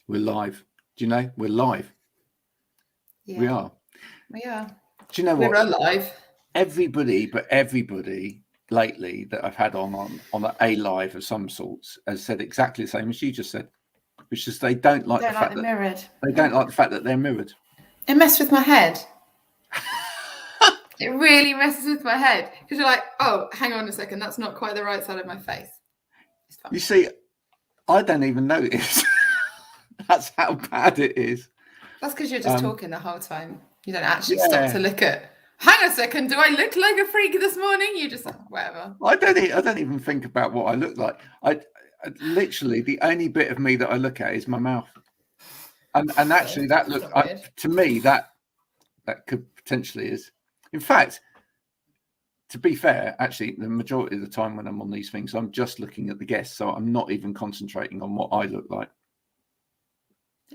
We're live. Do you know? We're live. Yeah. We are. We are. Do you know what? We're alive. Everybody lately that I've had on a live of some sorts has said exactly the same as you just said, which is they don't like the fact that mirrored. They don't like the fact that they're mirrored. It messed with my head. It really messes with my head because you're like, oh, hang on a second, that's not quite the right side of my face. It's fine. You see, I don't even notice. That's how bad it is. That's because you're just talking the whole time. You don't actually stop to look at. Hang on a second, do I look like a freak this morning? You just whatever. I don't even think about what I look like. I literally the only bit of me that I look at is my mouth, and actually that look to me that could potentially is. In fact, to be fair, actually, the majority of the time when I'm on these things, I'm just looking at the guests, so I'm not even concentrating on what I look like.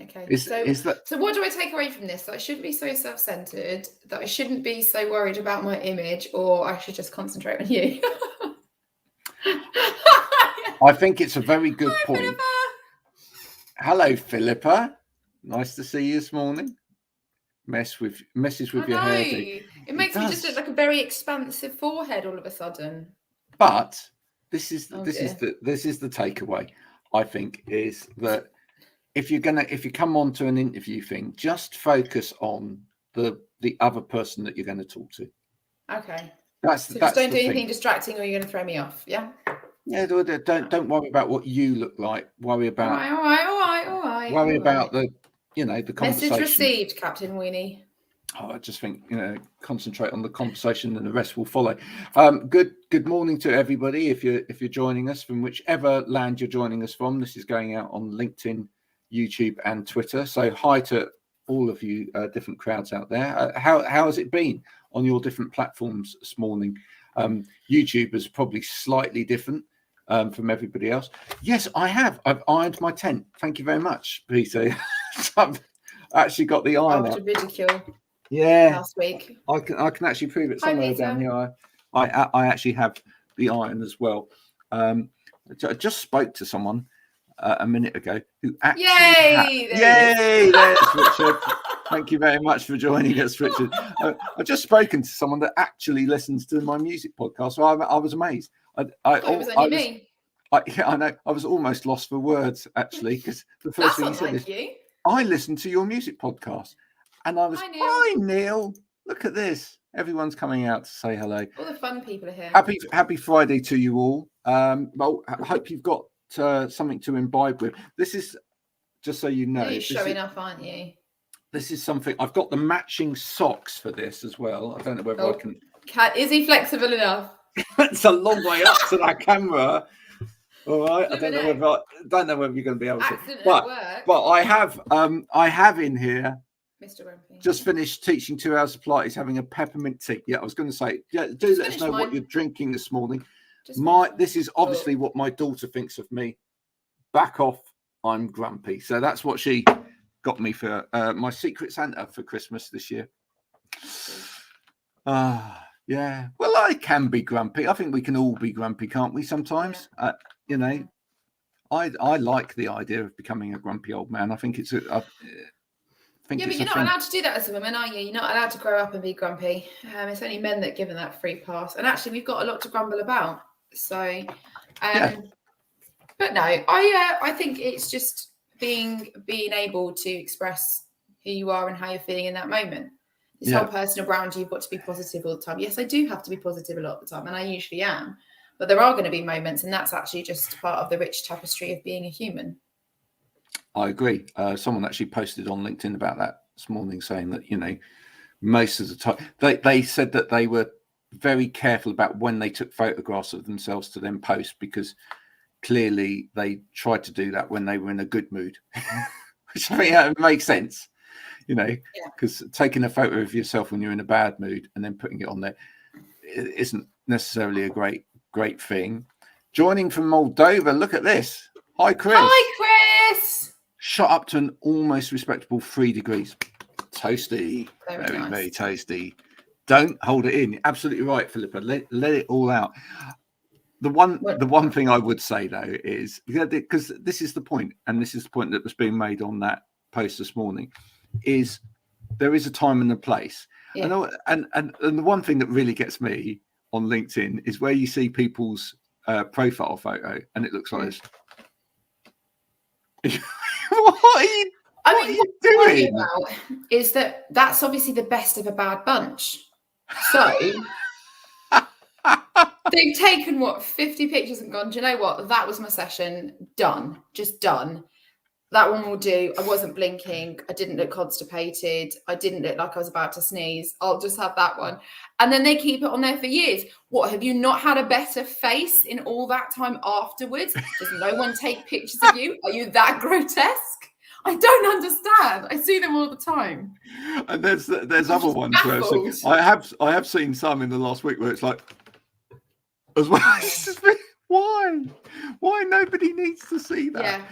Okay. So what do I take away from this? That I shouldn't be so self-centered, that I shouldn't be so worried about my image, or I should just concentrate on you? I think it's a very good point. Philippa. Hello, Philippa. Nice to see you this morning. Messes with your hairdo. It makes me just look like a very expansive forehead all of a sudden. But this is the takeaway, I think, is that if you come on to an interview thing, just focus on the other person that you're going to talk to. Okay. Just don't do anything distracting, or you're going to throw me off. Yeah. Yeah. Don't worry about what you look like. Worry about. All right. Worry about the conversation. Message received, Captain Weenie. Oh, I just think concentrate on the conversation, and the rest will follow. Good morning to everybody. If you're joining us from whichever land you're joining us from, this is going out on LinkedIn, YouTube, and Twitter. So hi to all of you different crowds out there. How has it been on your different platforms this morning? YouTube is probably slightly different from everybody else. Yes, I have. I've ironed my tent. Thank you very much, Peter. I've actually got the iron out. Ridicule. Yeah. Last week. I can actually prove it somewhere down here. I actually have the iron as well. I just spoke to someone a minute ago who actually Yay! There's Richard. Thank you very much for joining us, Richard. I've just spoken to someone that actually listens to my music podcast, so I was amazed. It was only me. I know. I was almost lost for words, actually, because the first thing he said is, I listen to your music podcast. And I was, hi, Neil. Look at this. Everyone's coming out to say hello. All the fun people are here. Happy Friday to you all. Well, I hope you've got something to imbibe with. This is, just so you know. You're showing off, aren't you? This is something. I've got the matching socks for this as well. I don't know whether I can. Is he flexible enough? It's a long way up to that camera. All right. I don't know whether you're going to be able to. But I have in here. Mr. Grumpy. Just finished teaching 2 hours of Pilates, having a peppermint tea. Yeah, I was going to say, do let us know what you're drinking this morning. This is obviously what my daughter thinks of me. Back off, I'm grumpy. So that's what she got me for my Secret Santa for Christmas this year. Yeah. Well, I can be grumpy. I think we can all be grumpy, can't we? Sometimes, I like the idea of becoming a grumpy old man. I think it's but you're not allowed to do that as a woman, are you? You're not allowed to grow up and be grumpy. It's only men that are given that free pass. And actually, we've got a lot to grumble about. So, but no, I think it's just being able to express who you are and how you're feeling in that moment. This whole personal brand, you've got to be positive all the time. Yes, I do have to be positive a lot of the time, and I usually am. But there are going to be moments, and that's actually just part of the rich tapestry of being a human. I agree. Someone actually posted on LinkedIn about that this morning, saying that, most of the time they said that they were very careful about when they took photographs of themselves to then post, because clearly they tried to do that when they were in a good mood, which I think makes sense, because taking a photo of yourself when you're in a bad mood and then putting it on there isn't necessarily a great thing. Joining from Moldova, look at this. Hi, Chris. Hi, Chris. Shot up to an almost respectable 3 degrees. Toasty. Very, nice. Very toasty. Don't hold it in. Absolutely right, Philippa. Let it all out. The one thing I would say though is, because this is the point, and this is the point that was being made on that post this morning, is there is a time and a place. Yeah. And the one thing that really gets me on LinkedIn is where you see people's profile photo and it looks like this. What are you? What are you doing? About is that's obviously the best of a bad bunch. So they've taken 50 pictures and gone, do you know what? That was my session. Done. Just done. That one will do. I wasn't blinking. I didn't look constipated. I didn't look like I was about to sneeze. I'll just have that one. And then they keep it on there for years. What, have you not had a better face in all that time afterwards? Does no one take pictures of you? Are you that grotesque? I don't understand. I see them all the time. And there's other ones where I have seen some in the last week where it's like, as well. Why nobody needs to see that?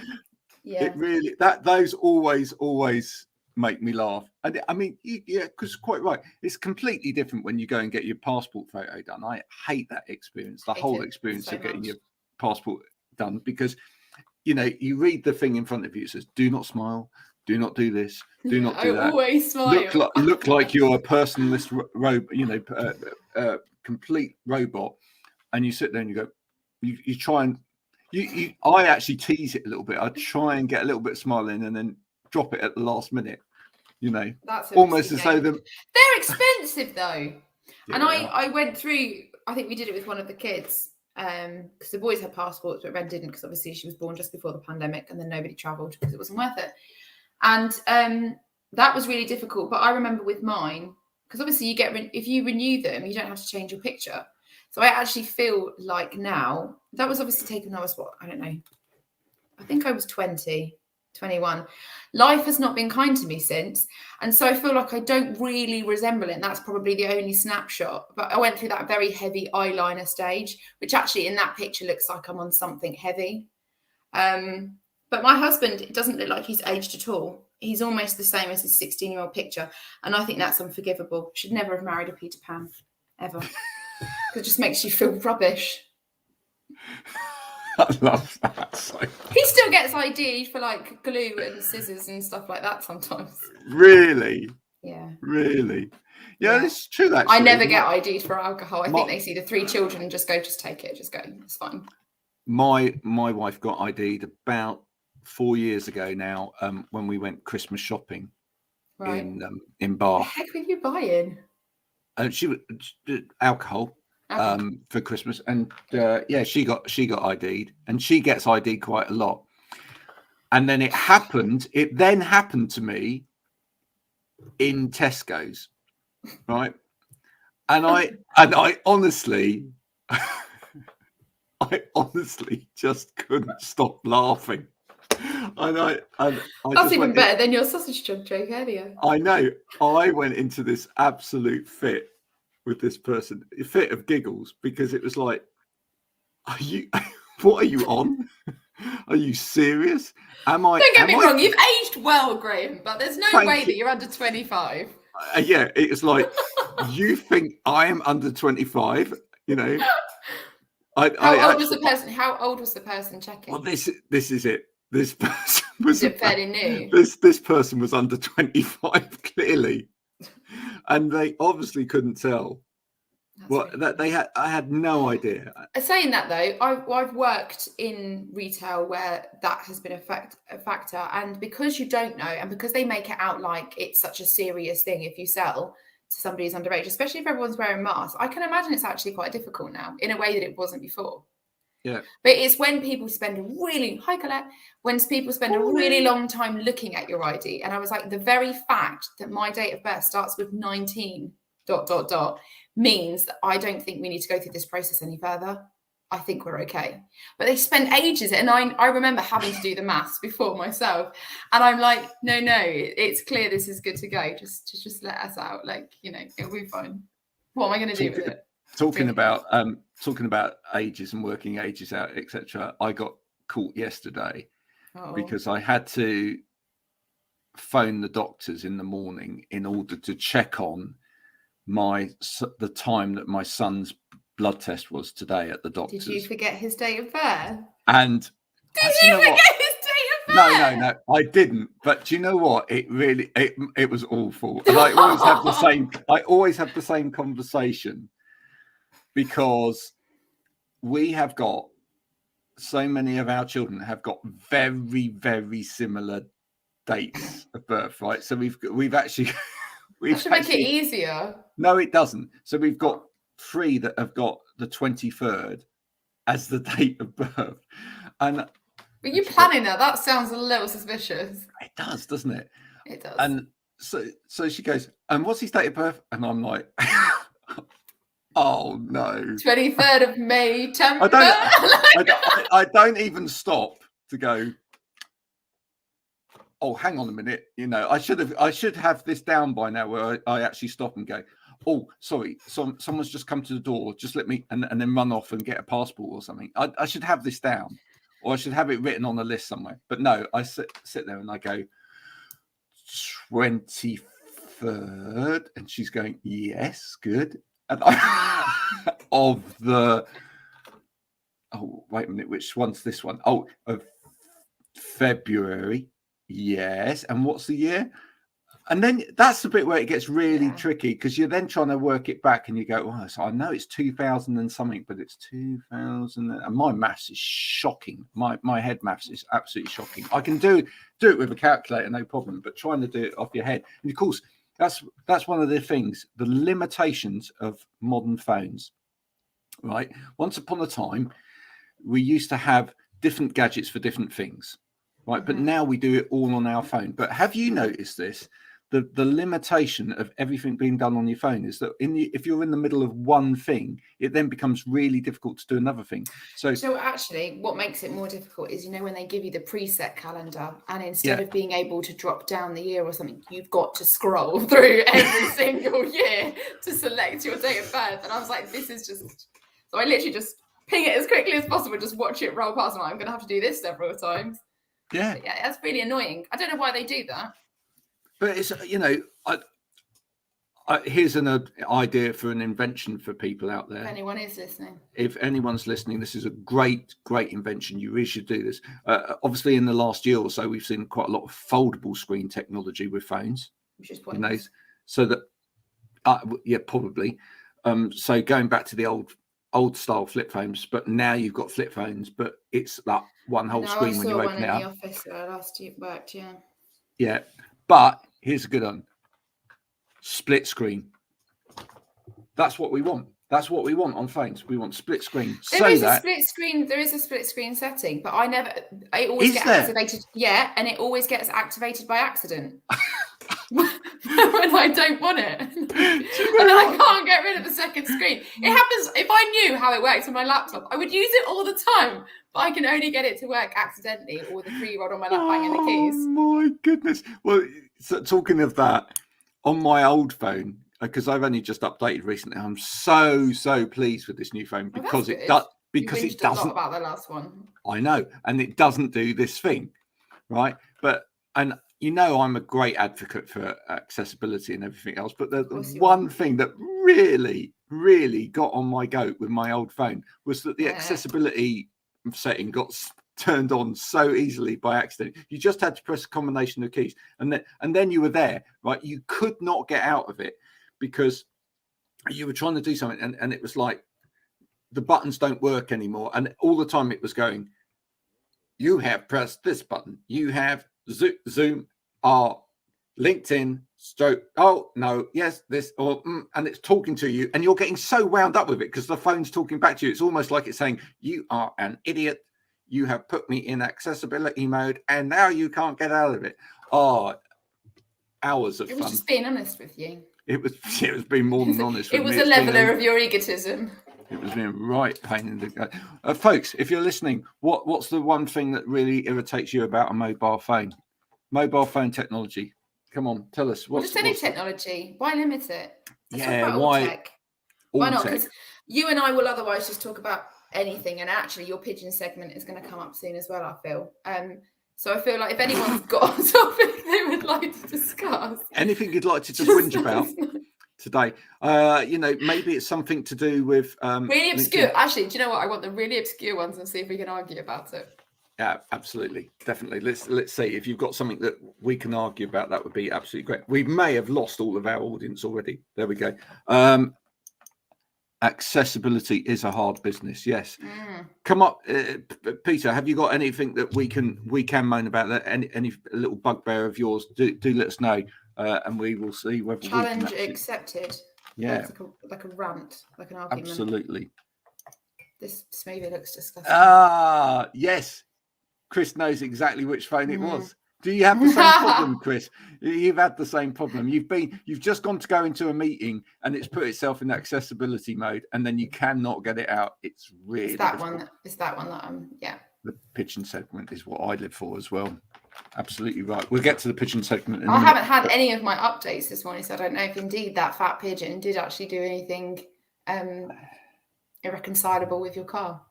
Yeah. It really, those always make me laugh. And I mean, because quite right, it's completely different when you go and get your passport photo done. I hate that experience, the whole experience of getting your passport done, because you read the thing in front of you. It says, "Do not smile. Do not do this. Do not do that." I always smile. Look like you're a personless complete robot. And you sit there and you go, you try and I actually tease it a little bit. I try and get a little bit of smile in and then drop it at the last minute. That's almost as though they're expensive though. Yeah, and I went through. I think we did it with one of the kids. Because the boys had passports, but Ren didn't, because obviously she was born just before the pandemic, and then nobody travelled because it wasn't worth it. And that was really difficult. But I remember with mine, because obviously if you renew them, you don't have to change your picture. So I actually feel like now, that was obviously taken when I was, I don't know, I think I was 20, 21. Life has not been kind to me since. And so I feel like I don't really resemble it. And that's probably the only snapshot. But I went through that very heavy eyeliner stage, which actually in that picture looks like I'm on something heavy. But my husband, it doesn't look like he's aged at all. He's almost the same as his 16-year-old picture. And I think that's unforgivable. Should never have married a Peter Pan, ever. Because it just makes you feel rubbish. I love that. He still gets ID'd for like glue and scissors and stuff like that sometimes. Really? Yeah. Really? Yeah, it's true. Actually, I never get ID'd for alcohol. I think they see the 3 children and just go, just take it, just go. It's fine. My wife got ID'd about 4 years ago now, when we went Christmas shopping in Bath. What the heck were you buying? She was alcohol. For Christmas, and she got ID'd, and she gets ID'd quite a lot. And then it then happened to me in Tesco's, right? And I honestly just couldn't stop laughing. That's even better than your sausage joke earlier. I know. I went into this absolute fit with this person, a fit of giggles, because it was like, what are you on? Are you serious? Don't get me wrong, you've aged well, Graham, but there's no way that you're under 25. Yeah, it's like, you think I am under 25, How old was the person checking? Well, this is it. This person was fairly new. This person was under 25, clearly. And they obviously couldn't tell. I had no idea. Saying that though, I've worked in retail where that has been a factor, and because you don't know, and because they make it out like it's such a serious thing if you sell to somebody who's underage, especially if everyone's wearing masks, I can imagine it's actually quite difficult now in a way that it wasn't before. Yeah. But it's when people spend a really long time looking at your ID. And I was like, the very fact that my date of birth starts with 19 ... means that I don't think we need to go through this process any further. I think we're okay. But they spent ages, and I remember having to do the maths before myself. And I'm like, no, it's clear this is good to go. Just let us out. Like, it'll be fine. What am I going to do with it? Talking about ages and working ages out, etc. I got caught yesterday because I had to phone the doctors in the morning in order to check on the time that my son's blood test was today at the doctor's. Did you forget his date of birth? And Did you forget his date of birth? No, I didn't. But do you know what? It really, it was awful. And I always have the same conversation, because we have got so many of our children have got very, very similar dates of birth, right? So we've actually that should make it easier. No, it doesn't. So we've got 3 that have got the 23rd as the date of birth. And are you planning that? That sounds a little suspicious. It does, doesn't it? It does. And so she goes, and what's his date of birth? And I'm like, oh no. 23rd of May, I don't even stop to go, oh, hang on a minute. I should have this down by now, where I actually stop and go, oh, sorry, someone's just come to the door. Just let me, and then run off and get a passport or something. I should have this down, or I should have it written on a list somewhere. But no, I sit there and I go, 23rd, and she's going, yes, good. And oh, wait a minute, which one's this one? Oh, of February. Yes. And what's the year? And then that's the bit where it gets really tricky, because you're then trying to work it back, and you go, oh, so I know it's 2000 and something, but it's 2000. And my maths is shocking. My head maths is absolutely shocking. I can do it with a calculator, no problem, but trying to do it off your head. And of course, that's one of the things, the limitations of modern phones, right? Once upon a time, we used to have different gadgets for different things, right? But now we do it all on our phone. But have you noticed this? The limitation of everything being done on your phone is that if you're in the middle of one thing, it then becomes really difficult to do another thing. So actually, what makes it more difficult is, when they give you the preset calendar, and instead of being able to drop down the year or something, you've got to scroll through every single year to select your date of birth. And I was like, this is just... So I literally just ping it as quickly as possible, just watch it roll past. I'm going to have to do this several times. Yeah, that's really annoying. I don't know why they do that. But it's, here's an idea for an invention for people out there. If anyone is listening. If anyone's listening, this is a great invention. You really should do this. Obviously, in the last year or so, we've seen quite a lot of foldable screen technology with phones. Which is pointless. So that, probably. So going back to the old style flip phones, but now you've got flip phones, but it's that one whole screen when you open it up. I saw one in the office where last year worked, Yeah, but here's a good one. Split screen. That's what we want. That's what we want on phones. We want split screen. There is a split screen setting, but I always get activated. Yeah, and it always gets activated by accident. When I don't want it. And then I can't get rid of the second screen. It happens, if I knew how it works on my laptop, I would use it all the time, but I can only get it to work accidentally, or with a 3-year-old on my lap banging the keys. Oh my goodness. Well, so talking of that, on my old phone, because I've only just updated recently, I'm so pleased with this new phone, because it doesn't a lot about the last one. I know, and it doesn't do this thing, right? I'm a great advocate for accessibility and everything else, but the one thing that really got on my goat with my old phone was that the accessibility setting got turned on so easily by accident. You just had to press a combination of keys, and then you were there, right? You could not get out of it, because you were trying to do something, and it was like the buttons don't work anymore, and all the time it was going, you have pressed this button, you have Zoom, LinkedIn, stroke, oh no, yes, this, or and it's talking to you, and you're getting so wound up with it because the phone's talking back to you. It's almost like it's saying, you are an idiot, you have put me in accessibility mode, and now you can't get out of it. Hours of fun. It was just being honest with you. It was being more than honest with me. It was a leveler of your egotism. It was being right pain in the gut. Folks, if you're listening, what's the one thing that really irritates you about a mobile phone? Mobile phone technology. Come on, tell us. Just any technology. Why limit it? Why? Tech. Why not? Because you and I will otherwise just talk about anything, and actually your pigeon segment is going to come up soon as well, I feel. So I feel like if anyone's got a topic they would like to discuss, anything you'd like to just whinge about, today. Maybe it's something to do with really obscure. LinkedIn. Actually, do you know what? I want the really obscure ones and see if we can argue about it. Yeah, absolutely, definitely. Let's see if you've got something that we can argue about. That would be absolutely great. We may have lost all of our audience already. There we go. Accessibility is a hard business. Yes. Come up, Peter. Have you got anything that we can moan about? That any little bugbear of yours? Do let us know, and we will see whether challenge we can accepted. Yeah, like a rant, like an argument. Absolutely. This movie looks disgusting. Yes. Chris knows exactly which phone it was. Do you have the same problem, Chris? You've had the same problem. You've just gone to go into a meeting and it's put itself in accessibility mode, and then you cannot get it out. It's really difficult. It's that one that yeah. The pigeon segment is what I live for as well. Absolutely right. We'll get to the pigeon segment. I haven't had any of my updates this morning, so I don't know if indeed that fat pigeon did actually do anything irreconcilable with your car.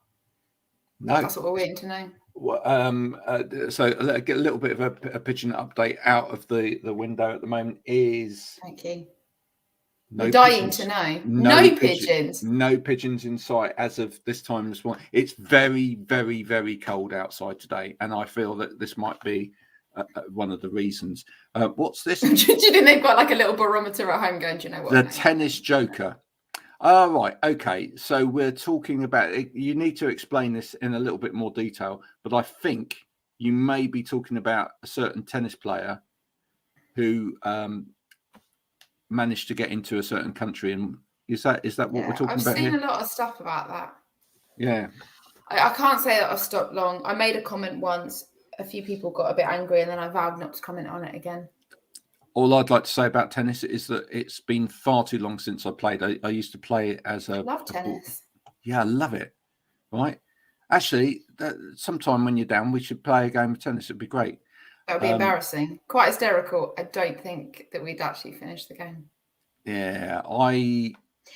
No, that's what we're waiting to know. So let's get a little bit of a pigeon update out of the window at the moment. Thank you. No dying to know. No pigeons. No pigeons in sight as of this time this morning. It's very, very, very cold outside today, and I feel that this might be one of the reasons. What's this? Do you think they've got like a little barometer at home going, do you know what? The tennis joker. Oh, right. Okay. So we're talking about it. You need to explain this in a little bit more detail, but I think you may be talking about a certain tennis player who managed to get into a certain country. And is that what we're talking about here? I've seen a lot of stuff about that. Yeah. I can't say that I've stopped long. I made a comment once. A few people got a bit angry, and then I vowed not to comment on it again. All I'd like to say about tennis is that it's been far too long since I played. I used to play it as a... love tennis. Yeah, I love it. Right. Actually, sometime when you're down, we should play a game of tennis. It'd be great. That would be embarrassing. Quite hysterical. I don't think that we'd actually finish the game. Yeah,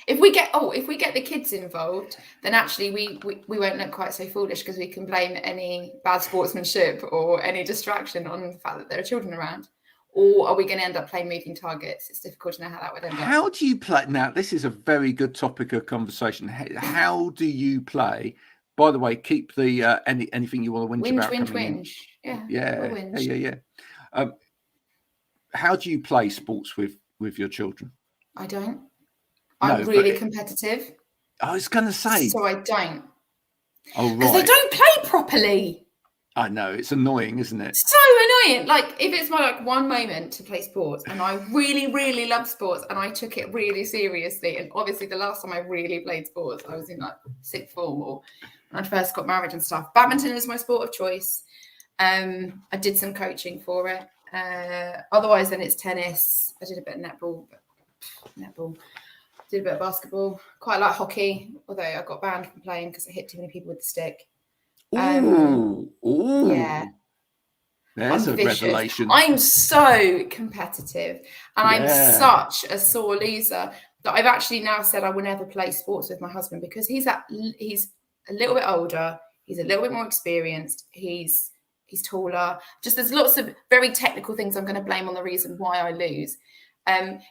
If we get the kids involved, then actually we won't look quite so foolish, because we can blame any bad sportsmanship or any distraction on the fact that there are children around. Or are we going to end up playing moving targets? It's difficult to know how that would end up. How do you play? Now, this is a very good topic of conversation. How do you play? By the way, keep the anything you want to whinge about. Whinge. Yeah. How do you play sports with your children? I don't. I'm really competitive. I was going to say. So I don't. Oh, right. Because they don't play properly. I know, it's annoying, isn't it? So annoying. Like, if it's my one moment to play sports, and I really, really love sports, and I took it really seriously. And obviously, the last time I really played sports, I was in like sixth form or when I first got married and stuff. Badminton is my sport of choice. I did some coaching for it. Otherwise, then it's tennis. I did a bit of netball. Did a bit of basketball. Quite like hockey, although I got banned from playing because I hit too many people with the stick. Ooh. Yeah. There's a revelation. I'm so competitive, and I'm such a sore loser that I've actually now said I will never play sports with my husband, because he's a little bit older, he's a little bit more experienced, he's taller. Just there's lots of very technical things I'm going to blame on the reason why I lose.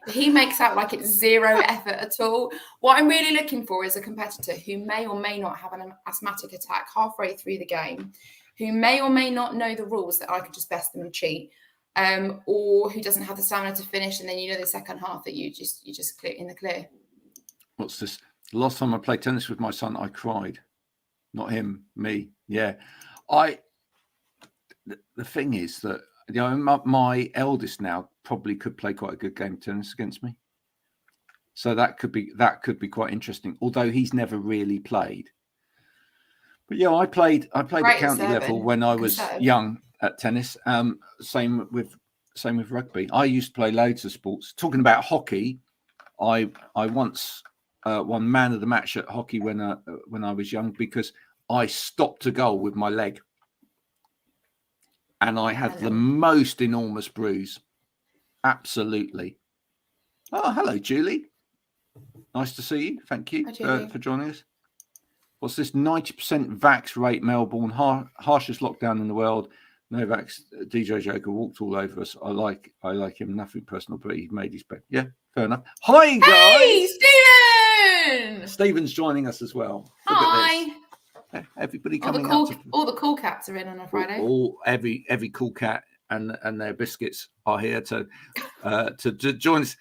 He makes out like it's zero effort at all. What I'm really looking for is a competitor who may or may not have an asthmatic attack halfway through the game, who may or may not know the rules that I could just best them and cheat, or who doesn't have the stamina to finish, and then the second half that you just clear in the clear. What's this? The last time I played tennis with my son, I cried. Not him, me. Yeah. The thing is that my eldest now probably could play quite a good game of tennis against me. So that could be quite interesting, although he's never really played. But yeah, I played at county level when I was young at tennis. Same with rugby. I used to play loads of sports. Talking about hockey, I once won man of the match at hockey when I was young, because I stopped a goal with my leg. And I had the most enormous bruise. Absolutely. Oh, hello, Julie. Nice to see you. Thank you for joining us. What's this? 90% vax rate, Melbourne, harshest lockdown in the world. Novak's DJ Joker walked all over us. I like him. Nothing personal, but he made his bed. Yeah, fair enough. Hi guys. Hey, Stephen. Stephen's joining us as well. Look Hi. At this. Everybody All coming the up. All the cool cats are in on a Friday. Every cool cat and their biscuits are here to join us.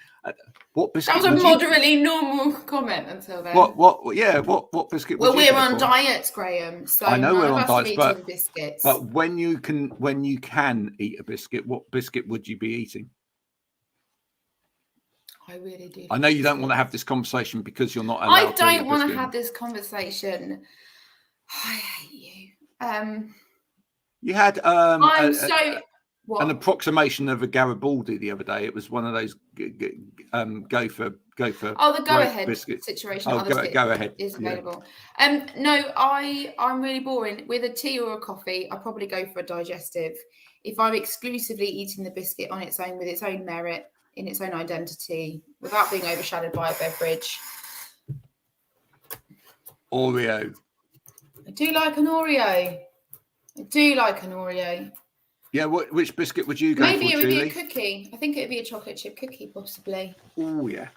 What biscuit? That was a moderately normal comment until then. What biscuit? Well, we're on diets, Graham. So I know we're on diets, but biscuits. But when you can eat a biscuit, what biscuit would you be eating? I really do. I know you don't want to have this conversation because you're not allowed. I don't want to have this conversation. I hate you. You had What? An approximation of a Garibaldi the other day. It was one of those go for the go ahead biscuit situation. Go ahead is available. Yeah. No, I'm really boring. With a tea or a coffee, I probably go for a digestive. If I'm exclusively eating the biscuit on its own with its own merit, in its own identity, without being overshadowed by a beverage. Oreo. I do like an Oreo. Yeah, which biscuit would you go Maybe for, it would Julie? be a cookie. I think it would be a chocolate chip cookie, possibly. Oh, yeah.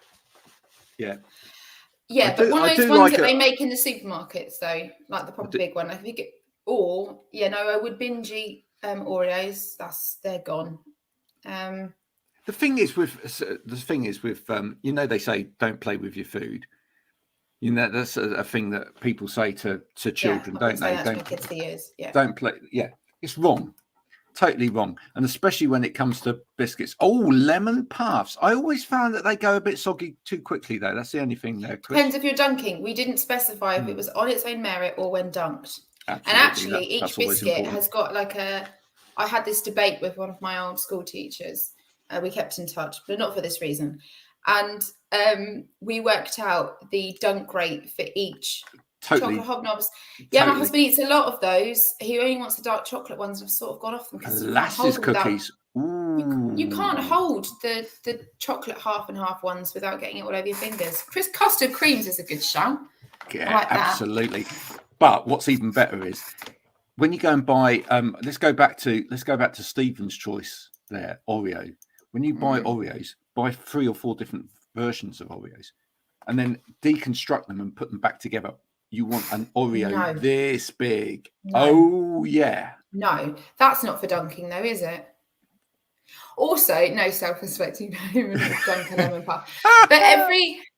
Yeah. Yeah, but one of those ones that they make in the supermarkets, though, like the proper big one. I think I would binge eat Oreos. They're gone. The thing is with they say don't play with your food. You know, that's a thing that people say to children, don't they? Don't kids for years. Yeah. Don't play. Yeah, it's wrong. Totally wrong. And especially when it comes to biscuits. Oh, lemon puffs. I always found that they go a bit soggy too quickly, though. That's the only thing there. Depends if you're dunking. We didn't specify if it was on its own merit or when dunked. Absolutely. And actually, each biscuit has got I had this debate with one of my old school teachers. We kept in touch, but not for this reason. And we worked out the dunk rate for each. Totally. Chocolate hobnobs. Yeah, my husband eats a lot of those. He only wants the dark chocolate ones. I've sort of gone off them because Lasses cookies. You can't hold the chocolate half and half ones without getting it all over your fingers. Custard creams is a good shout. Yeah, like absolutely. But what's even better is when you go and buy. Let's go back to Stephen's choice there. Oreo. When you buy Oreos, buy 3 or 4 different versions of Oreos, and then deconstruct them and put them back together. You want an Oreo this big. No. Oh, yeah. No, that's not for dunking, though, is it? Also, no self-respecting human dunk a lemon puff. But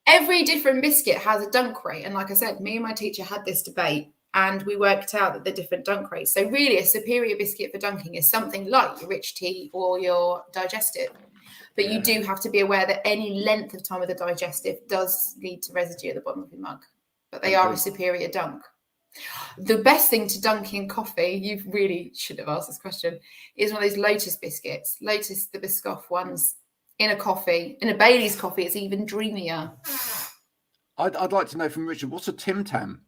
every different biscuit has a dunk rate. And like I said, me and my teacher had this debate, and we worked out that the different dunk rates. So really, a superior biscuit for dunking is something like your rich tea or your digestive. But you do have to be aware that any length of time with the digestive does lead to residue at the bottom of your mug. But they are a superior dunk. The best thing to dunk in coffee, you really should have asked this question, is one of those Lotus biscuits. Lotus, the Biscoff ones, in a coffee. In a Bailey's coffee, it's even dreamier. I'd like to know from Richard, what's a Tim Tam?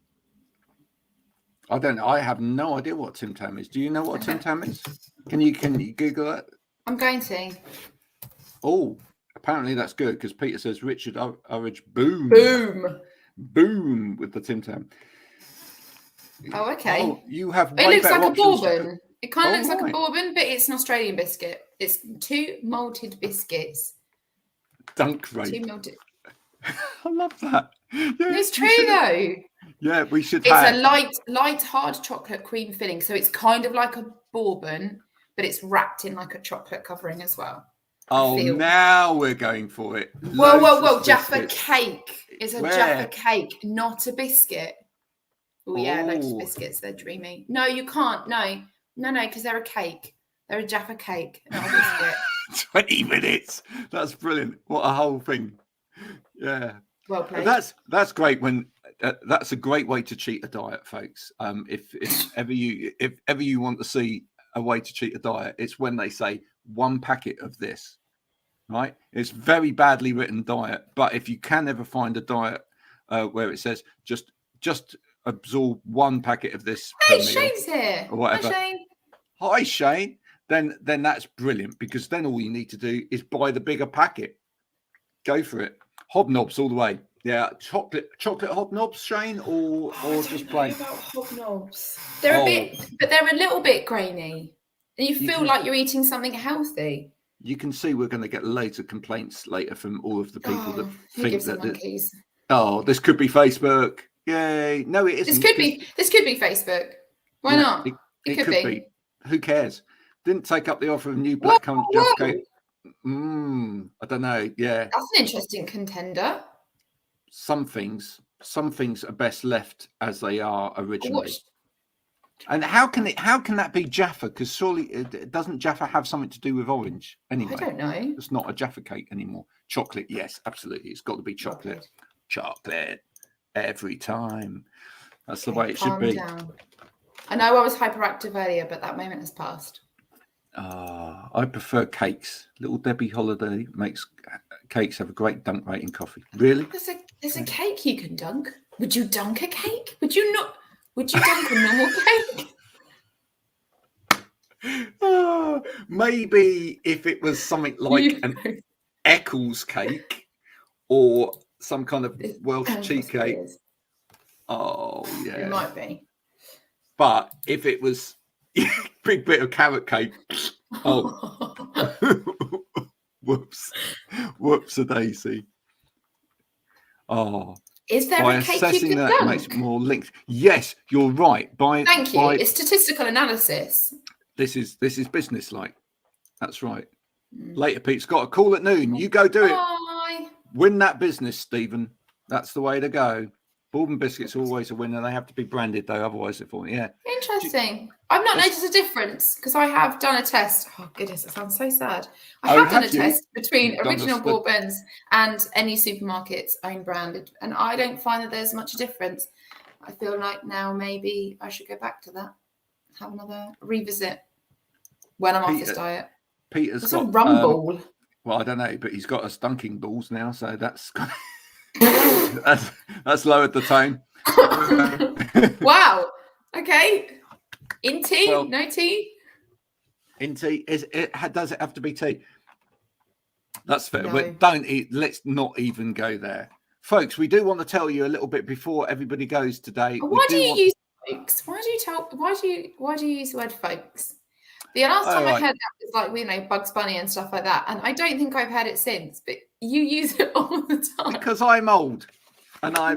I don't know. I have no idea what Tim Tam is. Do you know what a Tim Tam is? Can you Google that? I'm going to. Oh, apparently that's good because Peter says Richard Urridge, boom. Boom with the Tim Tam. Oh, okay. Oh, you have. It looks like a bourbon. It kind of looks like a bourbon, but it's an Australian biscuit. It's 2 malted biscuits. Dunk rate. 2 malted. I love that. Yeah, it's true though. Yeah, we should. It's a light, hard chocolate cream filling, so it's kind of like a bourbon, but it's wrapped in like a chocolate covering as well. Oh, now we're going for it. Whoa. Jaffa cake. It's a Jaffa cake, not a biscuit. Oh, yeah, Lotus biscuits. They're dreamy. No, you can't. No, because they're a cake. They're a Jaffa cake, not a biscuit. 20 minutes. That's brilliant. What a whole thing. Yeah. Well played. That's great when that's a great way to cheat a diet, folks. If ever you want to see a way to cheat a diet, it's when they say 1 packet of this. Right? It's very badly written diet, but if you can ever find a diet where it says just absorb 1 packet of this. Hey, Shane's here. Or whatever. Hi, Shane. Hi, Shane. Then that's brilliant because then all you need to do is buy the bigger packet. Go for it. Hobnobs all the way. Yeah, chocolate hobnobs, Shane, or just plain. About hobnobs. They're a little bit grainy. and you feel like you're eating something healthy. You can see we're going to get loads of complaints later from all of the people that think that monkeys. This could be Facebook. Yay! No, it isn't. This could be Facebook. Why not? It could be. Who cares? Didn't take up the offer of new blackcurrant Jaffa cake. I don't know. Yeah, that's an interesting contender. Some things are best left as they are originally. And how can that be Jaffa? Because surely doesn't Jaffa have something to do with orange anyway? I don't know. It's not a Jaffa cake anymore. Chocolate, yes, absolutely. It's got to be chocolate. Chocolate every time. That's the way it should be. Down. I know I was hyperactive earlier, but that moment has passed. I prefer cakes. Little Debbie Holiday makes cakes have a great dunk rate in coffee. Really? There's a cake you can dunk. Would you dunk a cake? Would you not? Would you dunk a normal cake? Maybe if it was something like an Eccles cake or some kind of Welsh cheesecake. Oh, yeah. It might be. But if it was big bit of carrot cake, whoops a daisy. Is there by a cake assessing you could that dunk? It makes it more linked. Yes, you're right. Thank you. It's statistical analysis. This is business like. That's right. Later, Pete's got a call at noon. You go do it. Win that business, Stephen. That's the way to go. Bourbon biscuits are always a winner. They have to be branded though, otherwise it won't. Yeah. Interesting. I've not noticed a difference because I have done a test. Oh goodness, that sounds so sad. I have done a test between original bourbons and any supermarket's own branded, and I don't find that there's much difference. I feel like now maybe I should go back to that, have another revisit when I'm off this diet. Peter's got a rum ball. Well, I don't know, but he's got us dunking balls now, so that's that's lowered the tone. Wow. Okay. In tea? Well, no tea? In tea? Does it have to be tea? That's fair. No. But don't eat. Let's not even go there. Folks, we do want to tell you a little bit before everybody goes today. Why do you use folks? Why do you use the word folks? The last time I heard that was like, Bugs Bunny and stuff like that. And I don't think I've heard it since, but you use it all the time. Because I'm old. And I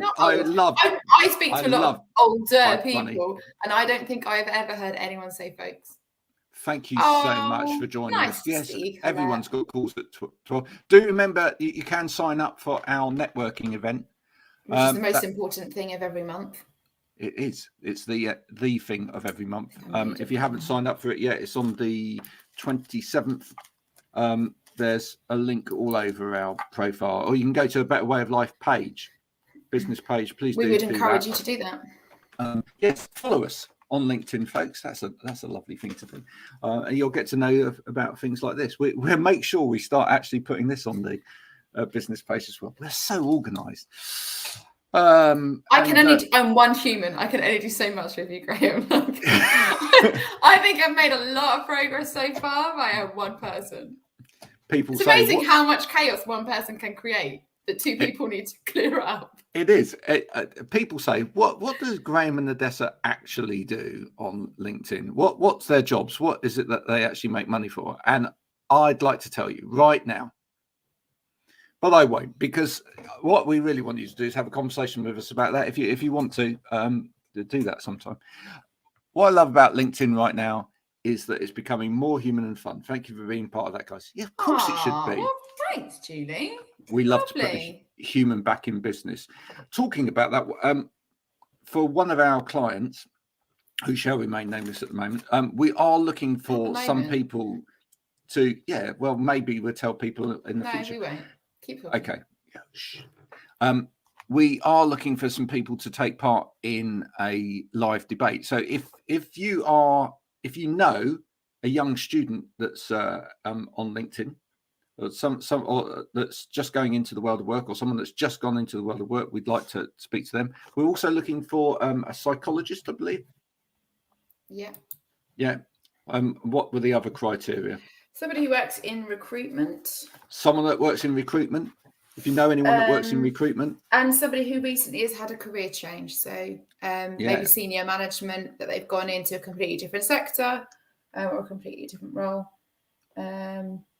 speak to a lot of older people, and I don't think I've ever heard anyone say folks. Thank you so much for joining us. Yes, everyone's got calls at 12. Do remember, you can sign up for our networking event. Which is the most important thing of every month. It is. It's the thing of every month. If you haven't signed up for it yet, it's on the 27th. There's a link all over our profile, or you can go to a Better Way of Life page, business page. Please we would encourage you to do that. Yes, follow us on LinkedIn, folks. That's a lovely thing to do, and you'll get to know about things like this. We'll make sure we start actually putting this on the business page as well. We're so organised. I'm one human. I can only do so much with you, Graham. I think I've made a lot of progress so far by one person. It's amazing how much chaos one person can create that two people need to clear up. It is. People say, what does Graham and Odessa actually do on LinkedIn? What's their jobs? What is it that they actually make money for? And I'd like to tell you right now, but I won't, because what we really want you to do is have a conversation with us about that. If you want to do that sometime. What I love about LinkedIn right now is that it's becoming more human and fun. Thank you for being part of that, guys. Yeah, of course it should be. Well, thanks, Julie. We love to put the human back in business. Talking about that, for one of our clients, who shall remain nameless at the moment, we are looking for some people to, maybe we'll tell people in the future. No, we won't. Keep talking. Okay. We are looking for some people to take part in a live debate. So if you know a young student that's on LinkedIn, or that's just going into the world of work, or someone that's just gone into the world of work, we'd like to speak to them. We're also looking for a psychologist, I believe. Yeah. Yeah. What were the other criteria? Somebody who works in recruitment. Someone that works in recruitment. If you know anyone that works in recruitment. And somebody who recently has had a career change. So maybe senior management, that they've gone into a completely different sector. or a completely different role.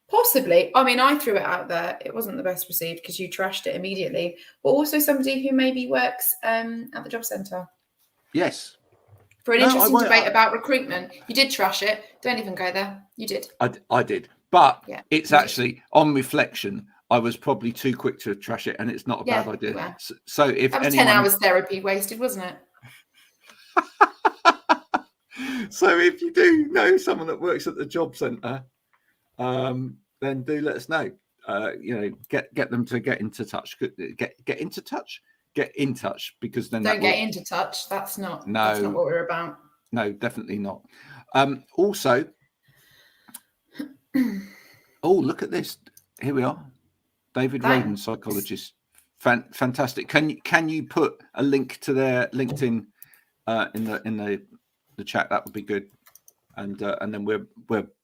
Possibly. I mean, I threw it out there. It wasn't the best received because you trashed it immediately. But also somebody who maybe works at the job centre. Yes. For an interesting debate about recruitment. You did trash it. Don't even go there. You did. I did. But yeah, it's actually, on reflection, I was probably too quick to trash it, and it's not a bad idea. So if that was anyone... 10 hours therapy wasted, wasn't it? So if you do know someone that works at the job centre, then do let us know. Get them to get into touch. Get into touch. Get in touch, because then don't get into touch. That's not what we're about. No, definitely not. Also, look at this. Here we are. David Raven, psychologist. Fantastic. Can you put a link to their LinkedIn in the chat? That would be good. And then we're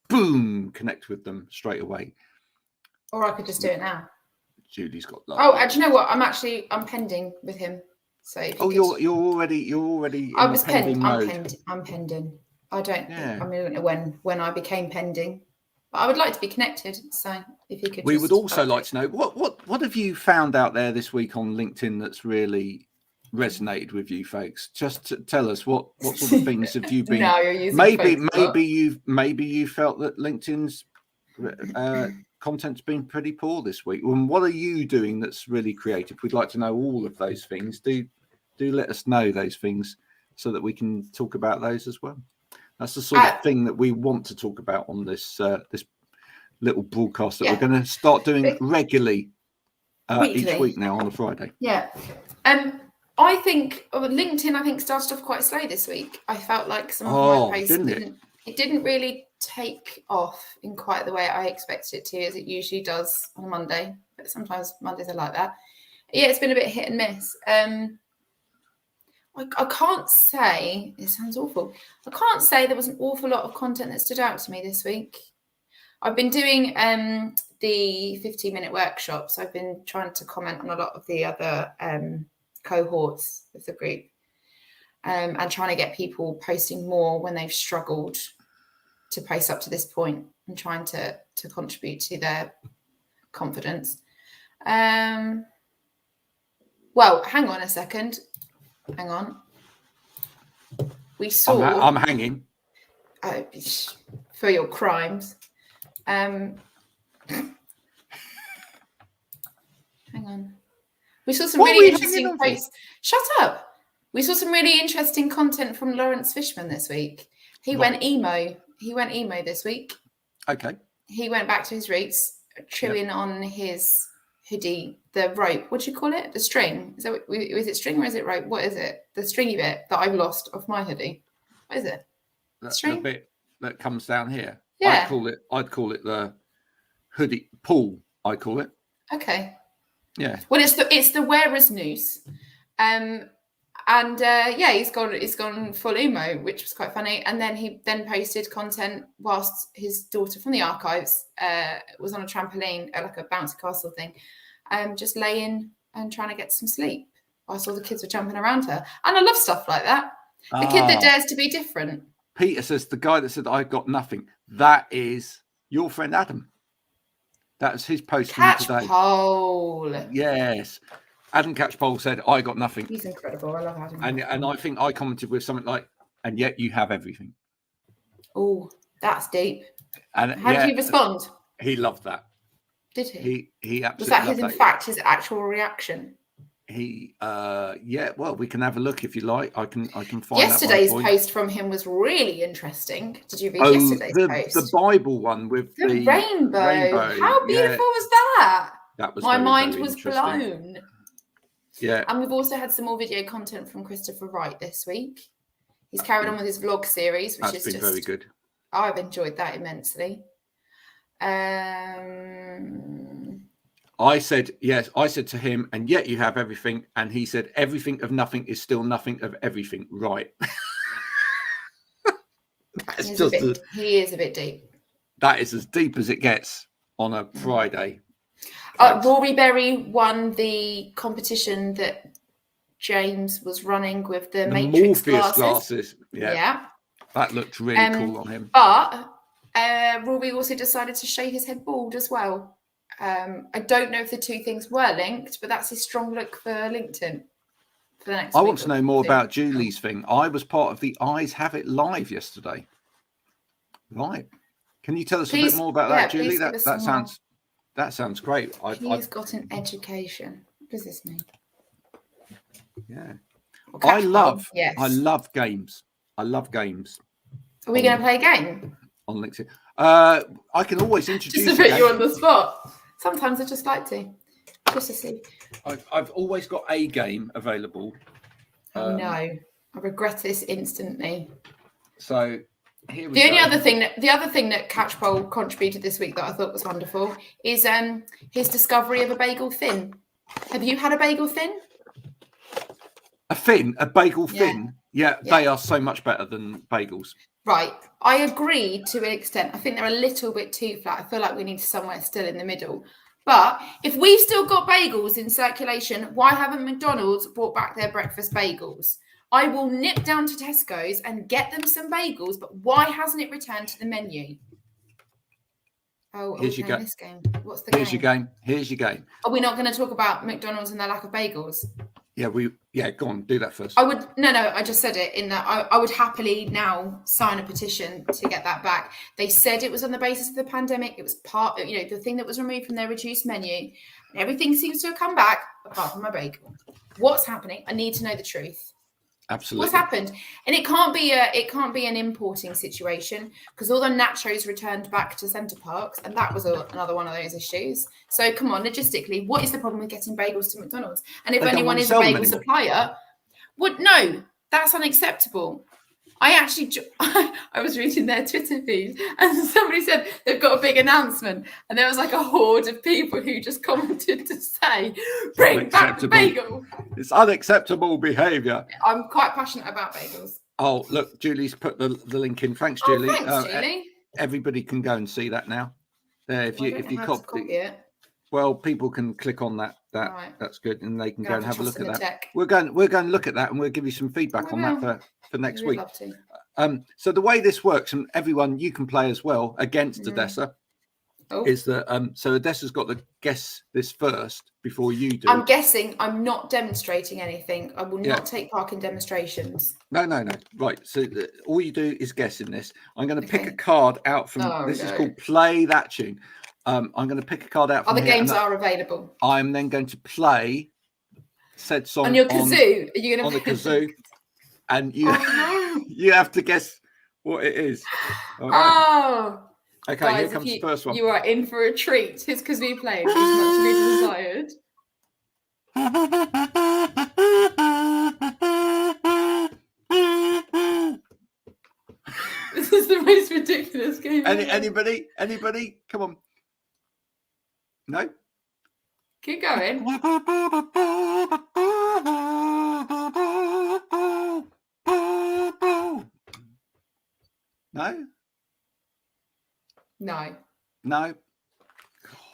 boom, connect with them straight away. Or I could just do it now. Julie's got love. Oh, do you know what? I'm pending with him. So you're already I was pending. I'm pending. I don't know when I became pending. But I would like to be connected. So if you could, we would also like to know what have you found out there this week on LinkedIn that's really resonated with you, folks? Just tell us what sort of things have you been. No, you're using maybe you felt that LinkedIn's content's been pretty poor this week. And what are you doing that's really creative? We'd like to know all of those things. Do let us know those things so that we can talk about those as well. That's the sort of thing that we want to talk about on this this little broadcast that we're going to start doing regularly each week now on a Friday. Yeah. I think LinkedIn started off quite slow this week. I felt like some of my posts didn't really take off in quite the way I expected it to, as it usually does on a Monday. But sometimes Mondays are like that. Yeah, it's been a bit hit and miss. I can't say, it sounds awful, I can't say there was an awful lot of content that stood out to me this week. I've been doing the 15-minute workshops. I've been trying to comment on a lot of the other cohorts of the group and trying to get people posting more when they've struggled to post up to this point and trying to contribute to their confidence. Well, hang on a second. Hang on. We saw... I'm hanging. For your crimes. Hang on. We saw some really interesting posts. Shut up. We saw some really interesting content from Lawrence Fishman this week. He went emo. He went emo this week. Okay. He went back to his roots, chewing on his hoodie, the rope. What do you call it? The string. Is it string or is it rope? What is it? The stringy bit that I've lost off my hoodie. What is it? The bit that comes down here. Yeah. I'd call it the hoodie pull. I call it. Okay. Yeah. Well, it's the wearer's noose. He's gone full emo, which was quite funny. And then he posted content whilst his daughter from the archives was on a trampoline, like a bouncy castle thing, just laying and trying to get some sleep whilst all the kids were jumping around her. And I love stuff like that. The kid that dares to be different. Peter says the guy that said I got nothing. That is your friend Adam. That was his post from today. Catchpole. Yes. Adam Catchpole said, I got nothing. He's incredible. I love Adam. And I think I commented with something like, and yet you have everything. Oh, that's deep. And how did he respond? He loved that. Did he? He absolutely was that his actual reaction? Well, we can have a look if you like. I can find yesterday's post from him was really interesting. Did you read yesterday's post? The Bible one with the rainbow. How beautiful was that? That was my mind was blown. Yeah. And we've also had some more video content from Christopher Wright this week. He's carried on with his vlog series, which has been very good. I've enjoyed that immensely. I said to him, and yet you have everything. And he said, everything of nothing is still nothing of everything. Right. He is a bit deep. That is as deep as it gets on a Friday. Rory Berry won the competition that James was running with the Matrix Morpheus glasses. Yeah. That looked really cool on him. But Rory also decided to shave his head bald as well. I don't know if the two things were linked, but that's his strong look for LinkedIn for the next I week want to know more about Julie's thing. I was part of the Eyes Have It live yesterday. Right. Can you tell us a bit more about that, Julie? That sounds great. He's got an education. What does this mean? Yeah. I love games. I love games. Are we going to play a game? On LinkedIn. I can always introduce just to put you on the spot. Sometimes I just like to. Just to see. I've always got a game available. Oh no. I regret this instantly. So here we go. The other thing that Catchpole contributed this week that I thought was wonderful is his discovery of a bagel thin. Have you had a bagel thin? A bagel thin? Yeah, they are so much better than bagels. Right. I agree to an extent. I think they're a little bit too flat. I feel like we need somewhere still in the middle. But if we've still got bagels in circulation, why haven't McDonald's brought back their breakfast bagels? I will nip down to Tesco's and get them some bagels, but why hasn't it returned to the menu? Oh, here's your game. This game. What's the game? Here's your game. Are we not going to talk about McDonald's and their lack of bagels? Yeah, go on, do that first. I just said it in that I would happily now sign a petition to get that back. They said it was on the basis of the pandemic. It was part of, the thing that was removed from their reduced menu. And everything seems to have come back apart from my bagel. What's happening? I need to know the truth. Absolutely. What's happened? And it can't be an importing situation because all the nachos returned back to Center Parcs, and that was another one of those issues. So come on, logistically, what is the problem with getting bagels to McDonald's? And if anyone is a bagel supplier, no, that's unacceptable. I was reading their Twitter feed and somebody said they've got a big announcement, and there was like a horde of people who just commented to say, bring back the bagel. It's unacceptable behaviour. I'm quite passionate about bagels. Oh, look, Julie's put the link in. Thanks, Julie. Thanks, Julie. Everybody can go and see that now. If you copy it. Well, people can click on that. Right. That's good, and they can go and have a look at that. Tech. We're going to look at that, and we'll give you some feedback on that for next week. Love to. So the way this works, and everyone, you can play as well against Odessa. Is that so Odessa's got to guess this first before you do. I'm guessing. I'm not demonstrating anything. I will not take part in demonstrations. No. Right. So all you do is guess in this. I'm going to pick a card out from this is called Play That Tune. I'm going to pick a card out from Other games are available. I'm then going to play said song on your kazoo. Are you going to on the kazoo? And you you have to guess what it is. All right. Okay, guys, here comes the first one. You are in for a treat. His kazoo playing is much to be desired. This is the most ridiculous game. Anybody? Come on. No? Keep going. No. No.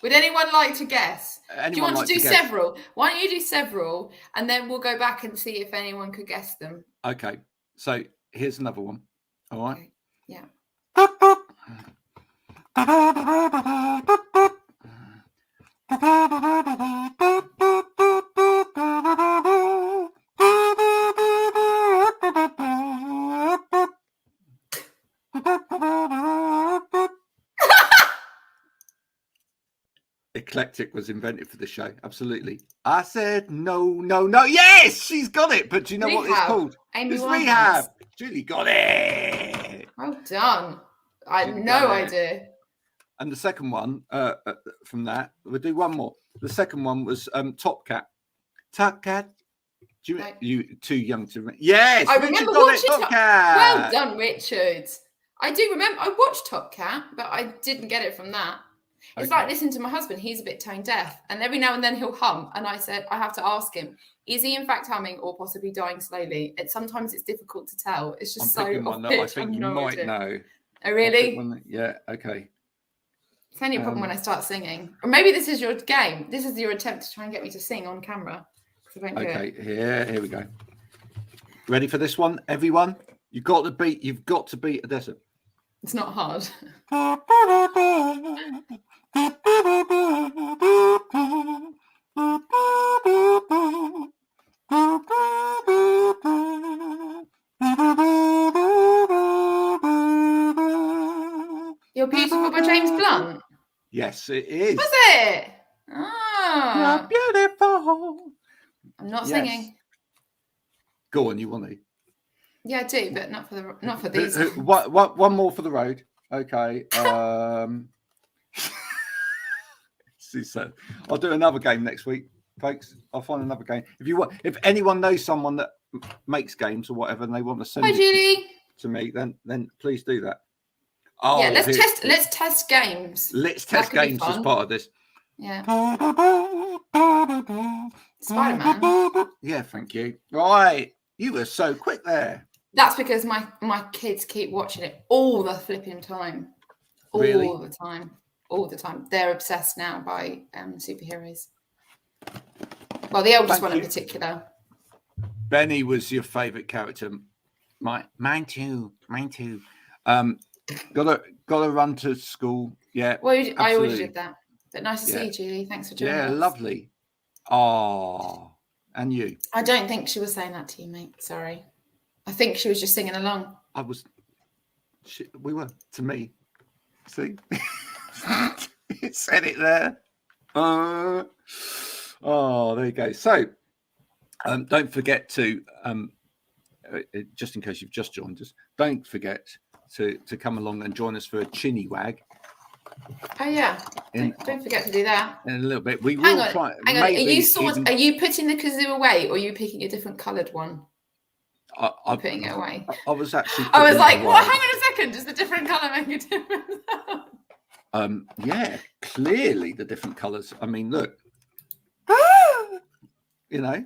Would anyone like to guess? Do you want to do several? Why don't you do several, and then we'll go back and see if anyone could guess them. Okay. So here's another one. All right. Okay. Yeah. Eclectic was invented for the show. Absolutely. I said no. Yes, she's got it. But do you know what it's called? Amy it's Rehab. Julie got it. Well done. I had no idea. And the second one from that, we'll do one more. The second one was Top Cat. Top Cat. You too young to remember? Yes, I remember watching Top Cat. Well done, Richard. I do remember. I watched Top Cat, but I didn't get it from that. It's like listening to my husband. He's a bit tone deaf, and every now and then he'll hum. And I said, I have to ask him, is he in fact humming or possibly dying slowly? Sometimes it's difficult to tell. It's just so off pitch. I think you might know. Oh, really? Yeah. Okay. It's only a problem when I start singing. Or maybe this is your game. This is your attempt to try and get me to sing on camera. Okay. Here we go. Ready for this one, everyone? You've got to beat Odessa. It's not hard. You're Beautiful by James Blunt. Yes, it is. Was it? Ah. You're beautiful. I'm not singing. Go on, you want to? Yeah, I do, but not for these. One more for the road. Okay. So I'll do another game next week, folks. I'll find another game. If anyone knows someone that makes games or whatever, and they want to send it to me, then please do that. Oh, yeah, let's test games. Let's test games as part of this. Yeah. Spider-Man. Yeah, thank you. Right, you were so quick there. That's because my kids keep watching it all the flipping time. All the time. They're obsessed now by superheroes. Well, the eldest one in particular. Benny was your favourite character. Mine too. Gotta run to school. Yeah. Well, I always did that. But nice to see you, Julie. Thanks for joining us. Yeah, lovely. Oh, and you? I don't think she was saying that to you, mate. Sorry. I think she was just singing along. We were, to me. See? It said it there. Oh, there you go. So, don't forget to, just in case you've just joined us, don't forget to come along and join us for a chinny wag. Oh yeah, don't forget to do that. In a little bit, we hang will on, try. Hang on. Are you putting the kazoo away, or are you picking a different coloured one? I'm putting it away. I was actually. I was like, "What? Hang on a second. Does the different colour make a difference?" Yeah, clearly the different colours. I mean, look. You know,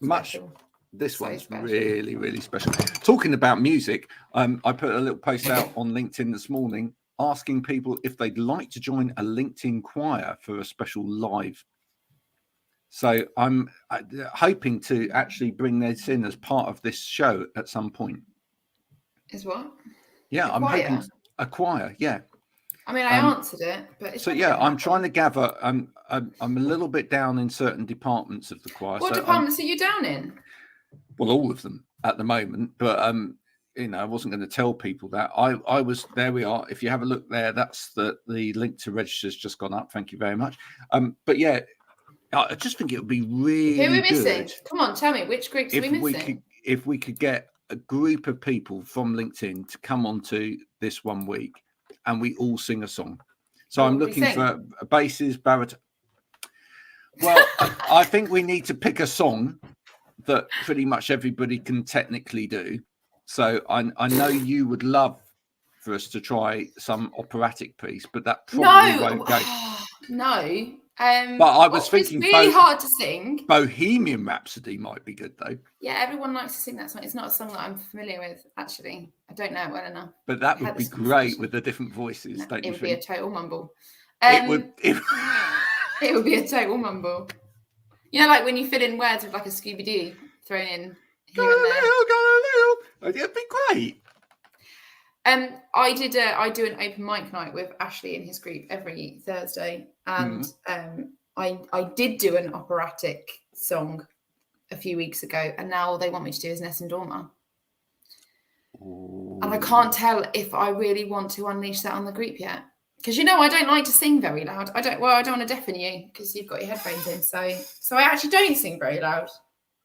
Special. This one's special. Really, really special. Talking about music, I put a little post out on LinkedIn this morning asking people if they'd like to join a LinkedIn choir for a special live. So I'm hoping to actually bring this in as part of this show at some point. Is what? Yeah, I'm hoping a choir. Yeah. I mean, I answered it, but it's I'm trying to gather. I'm a little bit down in certain departments of the choir. What departments are you down in? Well, all of them at the moment, but I wasn't going to tell people that. I was. There we are. If you have a look there, that's the link to register has just gone up. Thank you very much. But yeah, I just think it would be really. Who are we missing? Come on, tell me which groups are we missing? If we could get a group of people from LinkedIn to come onto this 1 week, and we all sing a song. So I'm looking for basses, baritone. Well, I think we need to pick a song that pretty much everybody can technically do. So I know you would love for us to try some operatic piece, but that probably won't go. No. But I was thinking it's really hard to sing. Bohemian Rhapsody might be good though. Yeah, everyone likes to sing that song. It's not a song that I'm familiar with, actually. I don't know it well enough. But that would be great with the different voices, don't you think? It would be a total mumble. It would be a total mumble. You know, like when you fill in words with like a Scooby-Doo thrown in here and there. It'd be great. I do an open mic night with Ashley in his group every Thursday, and I did do an operatic song a few weeks ago, and now all they want me to do is Nessun Dorma. And I can't tell if I really want to unleash that on the group yet, because I don't like to sing very loud. I don't want to deafen you because you've got your headphones in, so I actually don't sing very loud.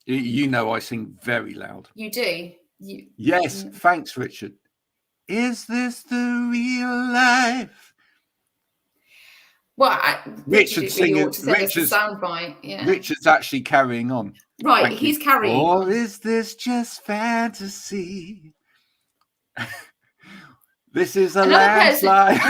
I sing very loud. You do. Yes, thanks, Richard. Is this the real life? Well, Richard's singing. Richard's soundbite. Yeah. Richard's actually carrying on. Right, he's carrying. Or is this just fantasy? This is a landslide.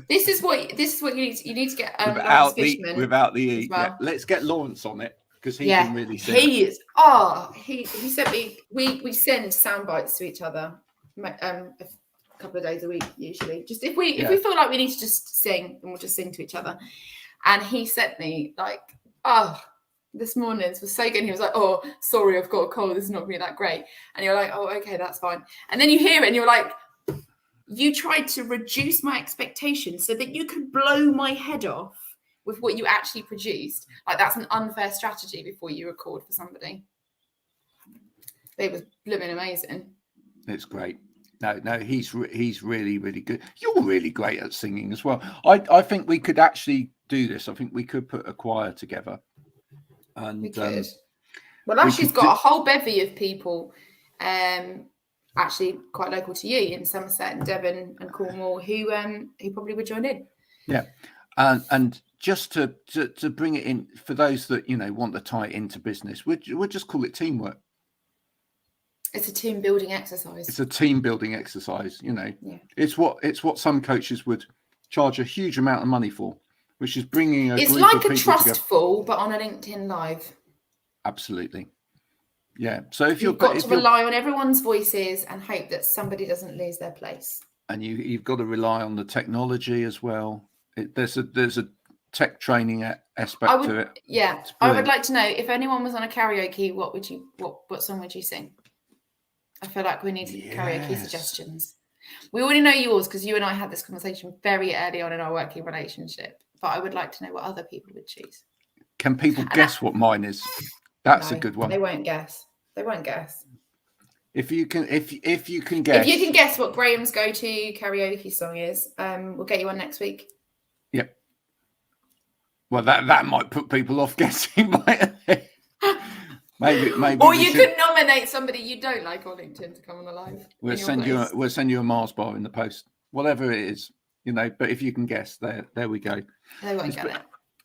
This is what you need. You need to get without the E. Well. Yeah. Let's get Lawrence on it because he can really sing. He is. Oh, he sent me. We send sound bites to each other. A couple of days a week usually, just if we feel like we need to just sing, and we'll just sing to each other. And he sent me like this morning was so good. He was like, "Oh, sorry, I've got a cold. This is not going to be that great." And you're like, "Oh, okay, that's fine." And then you hear it and you're like, you tried to reduce my expectations so that you could blow my head off with what you actually produced. Like, that's an unfair strategy before you record for somebody. It was blooming amazing. It's great. No, he's really, really good. You're really great at singing as well. I think we could actually do this. I think we could put a choir together. And we could. Well, Ashley's got a whole bevy of people, actually quite local to you in Somerset and Devon and Cornwall, who probably would join in. Yeah, and just to bring it in for those that want to tie it into business, we'll just call it teamwork. It's a team building exercise. It's a team building exercise. Yeah. It's what some coaches would charge a huge amount of money for, which is bringing a. It's group like of a people trustful, together. but on a LinkedIn Live. Absolutely. Yeah. So if you've got to rely on everyone's voices and hope that somebody doesn't lose their place. And you've got to rely on the technology as well. There's a tech training aspect to it. Yeah, I would like to know if anyone was on a karaoke, what song would you sing? I feel like we need karaoke suggestions. We already know yours because you and I had this conversation very early on in our working relationship. But I would like to know what other people would choose. Can people guess what mine is? That's a good one. They won't guess. If you can guess. If you can guess what Graham's go-to karaoke song is, we'll get you on next week. Yep. Well, that might put people off guessing. Maybe. Or you could nominate somebody you don't like on LinkedIn to come on the live. We'll send you a Mars bar in the post, whatever it is, But if you can guess, there we go. They won't get it.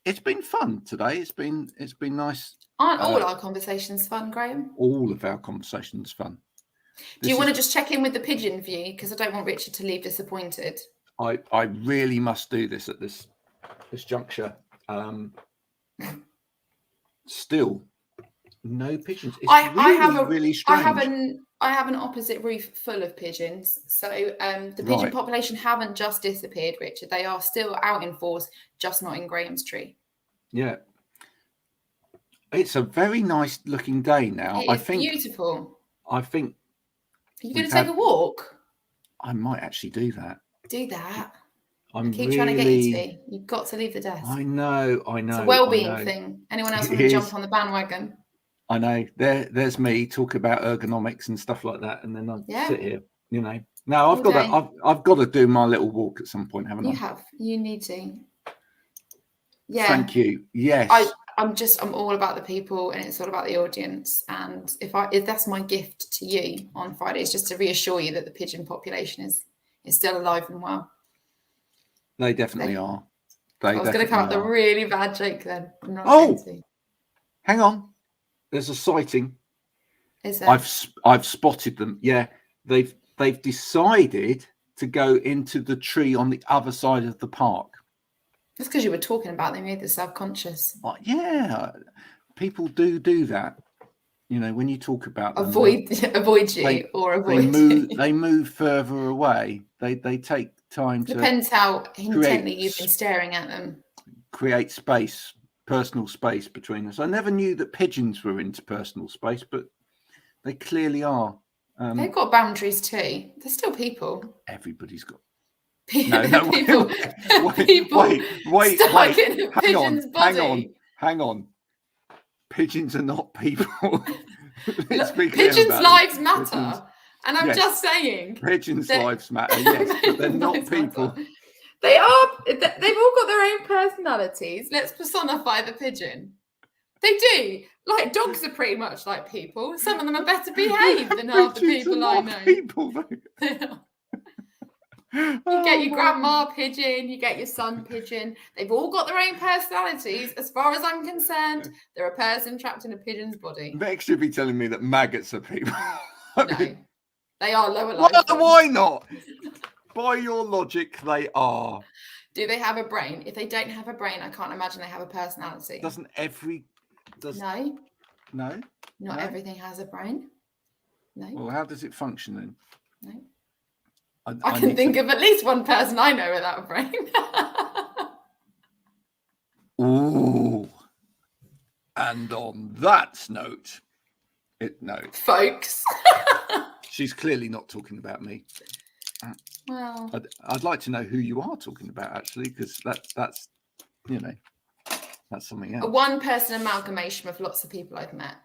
It's been fun today. It's been nice. Aren't all our conversations fun, Graham? All of our conversations fun. Do you want to just check in with the pigeon view? Because I don't want Richard to leave disappointed. I really must do this at this juncture. Still, no pigeons. It's really strange. I have an opposite roof full of pigeons. So the pigeon population haven't just disappeared, Richard. They are still out in force, just not in Graham's tree. Yeah. It's a very nice looking day now. It's beautiful. I think. Are you going to take a walk? I might actually do that. Do that. I keep trying to get you to. You've got to leave the desk. I know. It's a well-being thing. Anyone else want to jump on the bandwagon? I know. There's me talk about ergonomics and stuff like that, and then I sit here. Now I've got to do my little walk at some point, haven't I? You have. You need to. Yeah. Thank you. Yes. I'm all about the people, and it's all about the audience. And if that's my gift to you on Friday, is just to reassure you that the pigeon population is still alive and well. They definitely are. I was going to come up with a really bad joke then. I'm not going to. Hang on. There's a sighting. Is there? I've spotted them. Yeah, they've decided to go into the tree on the other side of the park. That's because you were talking about them. You made the self-conscious. Yeah, people do that. When you talk about them, avoid you. They move further away. They take time to. Depends how intently you've been staring at them. Create space, personal space between us. I never knew that pigeons were into personal space, but they clearly are. They've got boundaries too. They're still people. Everybody's got. No, people. Wait. Hang on. Pigeons are not people. Pigeons' lives matter. And I'm just saying. Pigeons' lives matter, yes, but they're not people. Matter. They are. They've all got their own personalities. Let's personify the pigeon. They do. Like, dogs are pretty much like people. Some of them are better behaved than half the people I know. People, You get your grandma pigeon, you get your son pigeon. They've all got their own personalities. As far as I'm concerned, they're a person trapped in a pigeon's body. Next, you'll be telling me that maggots are people. No, they are lower life. Why not? By your logic, they are. Do they have a brain? If they don't have a brain, I can't imagine they have a personality. No? Not everything has a brain. No. Well, how does it function then? No. I can think of at least one person I know without a brain. Ooh. And on that note, folks. She's clearly not talking about me. Well, I'd like to know who you are talking about, actually, because that's that's something else. A one-person amalgamation of lots of people I've met.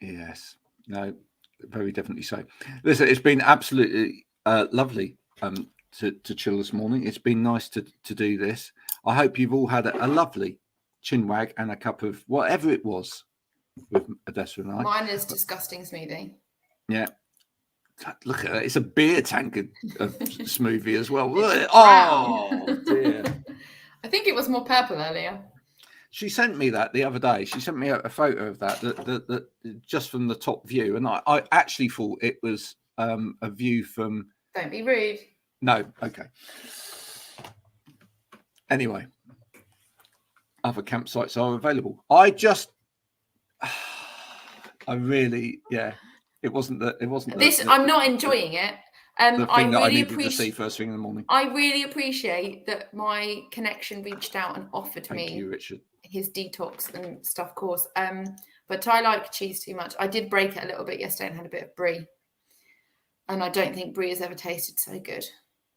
Yes. No, very definitely so. Listen, it's been absolutely lovely to chill this morning. It's been nice to do this. I hope you've all had a lovely chinwag and a cup of whatever it was with Odessa and I. Mine is disgusting smoothie. Yeah. Look at that. It's a beer tank of smoothie as well. Oh, dear. I think it was more purple earlier. She sent me that the other day. She sent me a photo of that just from the top view. And I actually thought it was a view from... Don't be rude. No, okay. Anyway, other campsites are available. It wasn't that. I'm not enjoying it. The thing that I needed to see first thing in the morning. I really appreciate that my connection reached out and offered Thank you, Richard. His detox and stuff course. But I like cheese too much. I did break it a little bit yesterday and had a bit of brie. And I don't think brie has ever tasted so good.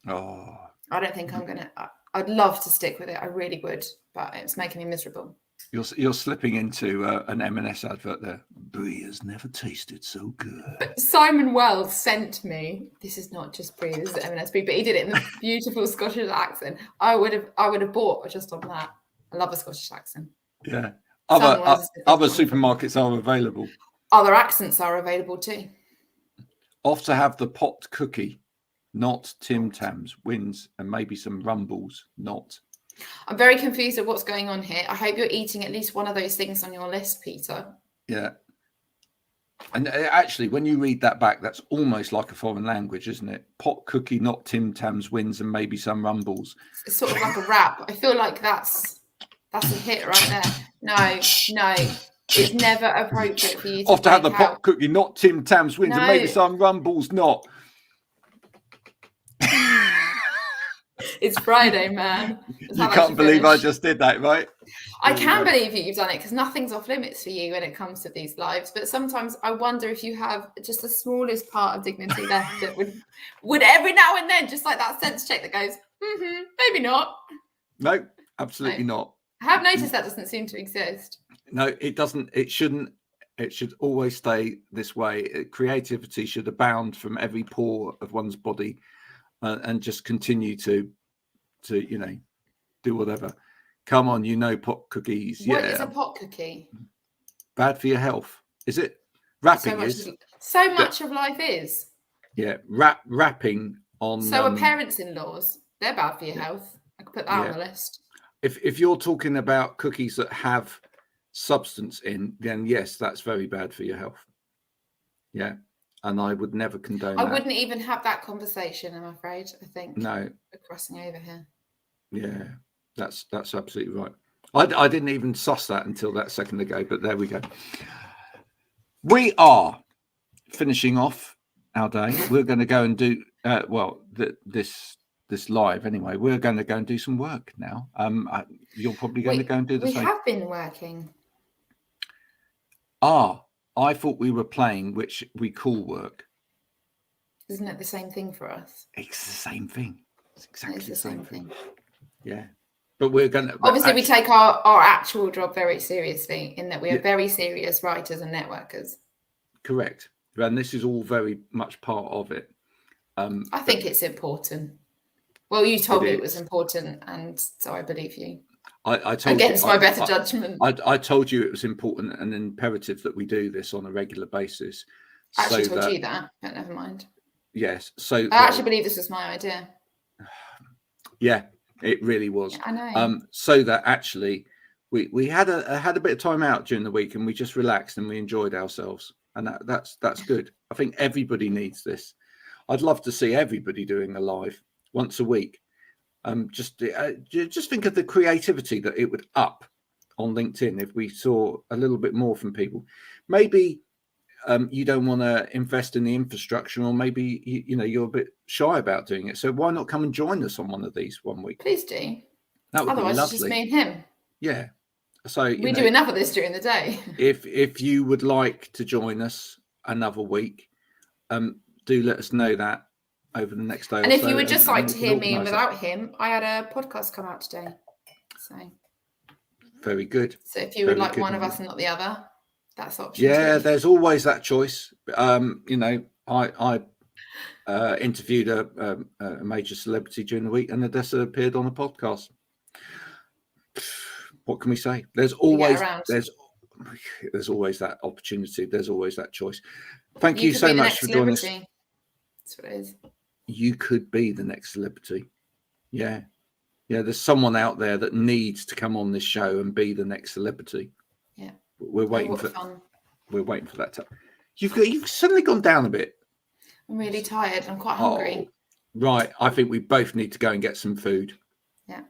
Oh. I don't think I'm gonna. I'd love to stick with it. I really would, but it's making me miserable. You're slipping into an M&S advert there. Brie has never tasted so good. But Simon Wells sent me. This is not just brie. This is M&S brie, but he did it in the beautiful Scottish accent. I would have bought just on that. I love a Scottish accent. Yeah. Other supermarkets are available. Other accents are available too. Off to have the pot cookie, not Tim Tams, wins, and maybe some rumbles, not. I'm very confused at what's going on here. I hope you're eating at least one of those things on your list, Peter. Yeah. And actually, when you read that back, that's almost like a foreign language, isn't it? Pot cookie, not Tim Tams, wins, and maybe some rumbles. It's sort of like a rap. I feel like that's a hit right there. No. It's never appropriate for you to off to have the pot cookie, not Tim Tams, wins, and maybe some rumbles, not. It's Friday, man. You can't believe I just did that, right? I can believe you've done it because nothing's off limits for you when it comes to these lives. But sometimes I wonder if you have just the smallest part of dignity left that would every now and then, just like that sense check that goes, maybe not. No, absolutely not. I have noticed that doesn't seem to exist. No, it doesn't. It shouldn't. It should always stay this way. Creativity should abound from every pore of one's body, and just continue to do whatever. Come on, pot cookies. What is a pot cookie? Bad for your health. Is it? Wrapping so much of life is. Yeah, wrapping on. So are parents-in-laws. They're bad for your health. I could put that on the list. If you're talking about cookies that have substance in, then yes, that's very bad for your health. Yeah, and I would never condone that. I wouldn't even have that conversation, I'm afraid. I think no, we're crossing over here. Yeah, that's absolutely right. I didn't even suss that until that second ago, but there we go. We are finishing off our day. We're going to go and do this live anyway. We're going to go and do some work now. You're probably going to go and do the same. We have been working. I thought we were playing, which we call work. Isn't it the same thing for us? It's the same thing. It's exactly the same thing. Yeah. But we're going to... Obviously, we take our actual job very seriously in that we are very serious writers and networkers. Correct. And this is all very much part of it. I think it's important. Well, you told me it was important, and so I believe you. I told against my better judgment. I told you it was important and imperative that we do this on a regular basis. I actually told you that, but never mind. Yes. So I actually believe this was my idea. Yeah, it really was. Yeah, I know. So that actually we had a bit of time out during the week and we just relaxed and we enjoyed ourselves. And that's good. I think everybody needs this. I'd love to see everybody doing a live once a week. Just think of the creativity that it would up on LinkedIn if we saw a little bit more from people. Maybe you don't want to invest in the infrastructure, or maybe you're a bit shy about doing it. So why not come and join us on one of these one week? Please do. That would Otherwise, be lovely. it's just me and him. Yeah, So we do enough of this during the day. If you would like to join us another week, do let us know that over the next day. And if you would just like to hear me that. without him, I had a podcast come out today. So very good. So if you would like one of us and not the other, that's option Yeah, two. there's always that choice. I interviewed a major celebrity during the week, and Odessa appeared on a podcast. What can we say? There's always there's always that opportunity. There's always that choice. Thank you so much for joining us. That's what it is. You could be the next celebrity. Yeah. There's someone out there that needs to come on this show and be the next celebrity. Yeah. We're waiting for. We're waiting for that time. You've suddenly gone down a bit. I'm really tired. I'm quite hungry. Right. I think we both need to go and get some food. Yeah.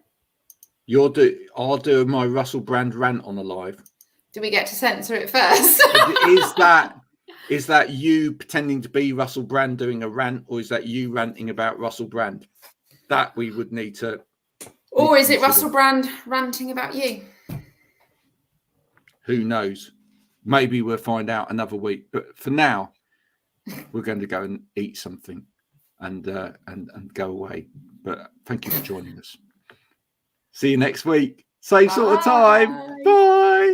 I'll do my Russell Brand rant on a live. Do we get to censor it first? Is that you pretending to be Russell Brand doing a rant, or is that you ranting about Russell Brand? That we would need to. Or is it Russell Brand ranting about you? Who knows? Maybe we'll find out another week. But for now, we're going to go and eat something and go away. But thank you for joining us. See you next week. Same sort of time. Bye.